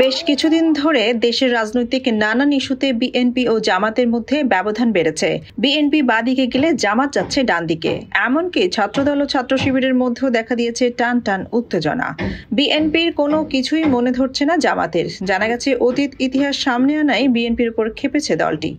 বেশ কিছুদিন ধরে দেশের রাজনৈতিক নানান ইস্যুতে বিএনপি ও জামাতের মধ্যে ব্যবধান বেড়েছে। বিএনপি বাদিকে গেলে জামাত যাচ্ছে ডান দিকে। এমনকি ছাত্রদল ও ছাত্র শিবিরের মধ্যেও দেখা দিয়েছে টান টান উত্তেজনা। বিএনপির কোনো কিছুই মনে ধরছে না জামাতের। জানা গেছে অতীত ইতিহাস সামনে আনাই বিএনপির উপর ক্ষেপেছে দলটি।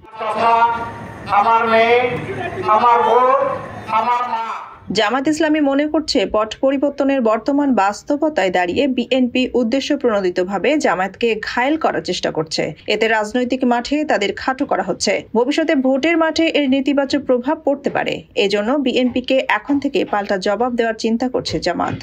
জামাত ইসলামী মনে করছে পট পরিবর্তনের বর্তমান বাস্তবতায় দাঁড়িয়ে বিএনপি উদ্দেশ্য প্রণোদিতভাবে জামায়াতকে ঘায়েল করার চেষ্টা করছে। এতে রাজনৈতিক মাঠে তাদের খাটো করা হচ্ছে। ভবিষ্যতে ভোটের মাঠে এর নেতিবাচক প্রভাব পড়তে পারে। এজন্য বিএনপিকে এখন থেকে পাল্টা জবাব দেওয়ার চিন্তা করছে জামাত।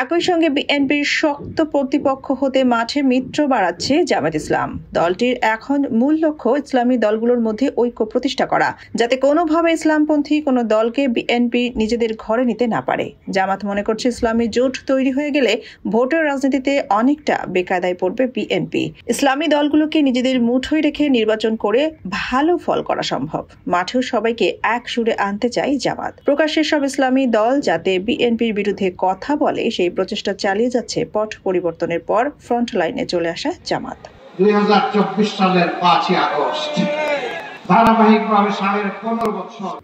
একই সঙ্গে বিএনপির শক্ত প্রতিপক্ষ হতে মাঠে মিত্র বাড়াচ্ছে জামাত ইসলাম। দলটির এখন মূল লক্ষ্য ইসলামী দলগুলোর মধ্যে ঐক্য প্রতিষ্ঠা করা, যাতে কোনোভাবে ইসলামপন্থী কোনো দলকে বিএনপি নিজেদের ঘরে নিতে না পারে। জামাত মনে করছে ইসলামী জোট তৈরি হয়ে গেলে ভোটের রাজনীতিতে অনেকটা বেকায়দায় পড়বে বিএনপি। ইসলামী দলগুলোকে নিজেদের মুঠোয় রেখে নির্বাচন করে ভালো ফল করা সম্ভব। মাঠেও সবাইকে এক সুরে আনতে চায় জামাত। প্রকাশ্যে সব ইসলামী দল যাতে বিএনপির বিরুদ্ধে কথা বলে সেই প্রচেষ্টা চালিয়ে যাচ্ছে পট পরিবর্তনের পর ফ্রন্ট লাইনে চলে আসা জামাত। 2024 সালের 5 আগস্ট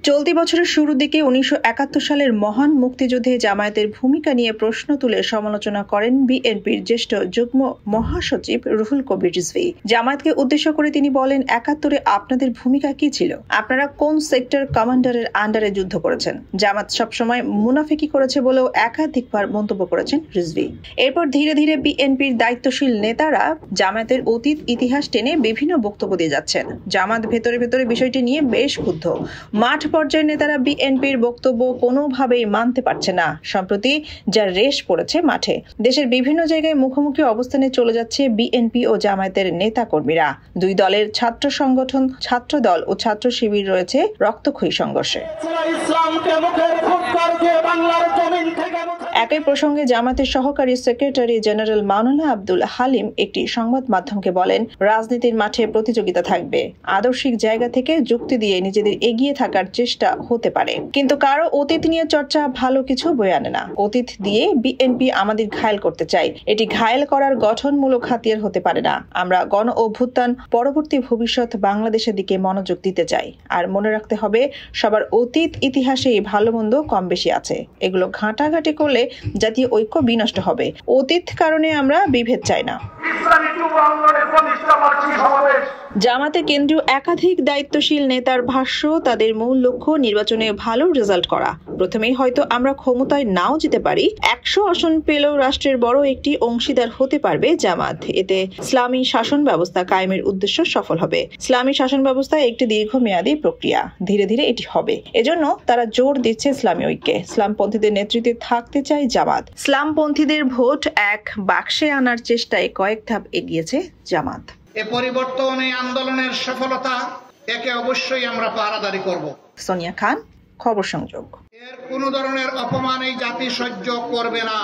চলতি বছরের শুরুর দিকে 1971 সালের মহান মুক্তিযুদ্ধে জামায়াতের ভূমিকা নিয়ে প্রশ্ন তুলে সমালোচনা করেন বিএনপির জ্যেষ্ঠ যুগ্ম মহাসচিব রুহুল কবির রিজভী। জামায়াতকে উদ্দেশ্য করে তিনি বলেন, 71-এ আপনাদের ভূমিকা কি ছিল? আপনারা কোন সেক্টর কমান্ডারের আন্ডারে যুদ্ধ করেছেন? জামাত সবসময় মুনাফিকি করেছে বলেও একাধিকবার মন্তব্য করেছেন রিজভী। এরপর ধীরে ধীরে বিএনপির দায়িত্বশীল নেতারা জামায়াতের অতীত ইতিহাস টেনে বিভিন্ন বক্তব্য দিয়ে যাচ্ছেন। জামাত ভেতরে বিষয়টি নিয়ে বেশ ক্ষুব্ধ। মাঠ পর্যায়ের নেতারা বিএনপির বক্তব্য কোনোভাবেই মানতে পারছে না। সম্প্রতি যা রেশ পড়েছে মাঠে। দেশের বিভিন্ন জায়গায় মুখোমুখি অবস্থানে চলে যাচ্ছে বিএনপি ও জামায়াতের নেতা কর্মীরা। দুই দলের ছাত্র সংগঠন ছাত্রদল ও ছাত্র শিবির রয়েছে রক্তক্ষয়ী সংঘর্ষে। একই প্রসঙ্গে জামায়াতের সহকারী সেক্রেটারি জেনারেল মাওলানা আব্দুল হালিম একটি সংবাদ মাধ্যমকে বলেন, রাজনীতির মাঠে প্রতিযোগিতা থাকবে। আদর্শিক জায়গা থেকে যুক্তি দিয়ে নিজেদের এগিয়ে থাকার চেষ্টা হতে পারে, কিন্তু কারো অতীত নিয়ে চর্চা ভালো কিছু বয়ে আনে না। অতীত দিয়ে বিএনপি আমাদের ঘায়েল করতে চাই। এটি ঘায়েল করার গঠনমূলক হাতিয়ার হতে পারে না। আমরা গণ অভ্যুত্থান পরবর্তী ভবিষ্যৎ বাংলাদেশের দিকে মনোযোগ দিতে চাই। আর মনে রাখতে হবে, সবার অতীত ইতিহাসেই ভালো মন্দ কম বেশি আছে। এগুলো ঘাঁটাঘাঁটি করলে জাতীয় ঐক্য বিনষ্ট হবে। অতীত কারণে আমরা বিভেদ চাই না। জামাতের কেন্দ্রীয় একাধিক দায়িত্বশীল নেতার ভাষ্য, তাদের মূল লক্ষ্য নির্বাচনে ভালো রেজাল্ট করা। প্রথমেই হয়তো আমরা ক্ষমতায় নাও যেতে পারি, 100 আসন পেলেও রাষ্ট্রের বড় একটি অংশীদার হতে পারবে জামাত। এতে ইসলামী শাসন ব্যবস্থা কায়েমের উদ্দেশ্য সফল হবে। ইসলামী শাসন ব্যবস্থা একটি দীর্ঘমেয়াদী প্রক্রিয়া, ধীরে ধীরে এটি হবে। এজন্য তারা জোর দিচ্ছে ইসলামী ঐক্যে। ইসলামপন্থীদের নেতৃত্বে থাকতে চায় জামাত। ইসলামপন্থীদের ভোট এক বাক্সে আনার চেষ্টায় কয়েক ধাপ এগিয়েছে জামাত। এই পরিবর্তন, এই আন্দোলনের সফলতা একে অবশ্যই আমরা পাহারাদারি করব। সোনিয়া খান, খবর সংযোগ। এর কোনো ধরনের অপমান এই জাতি সহ্য করবে না।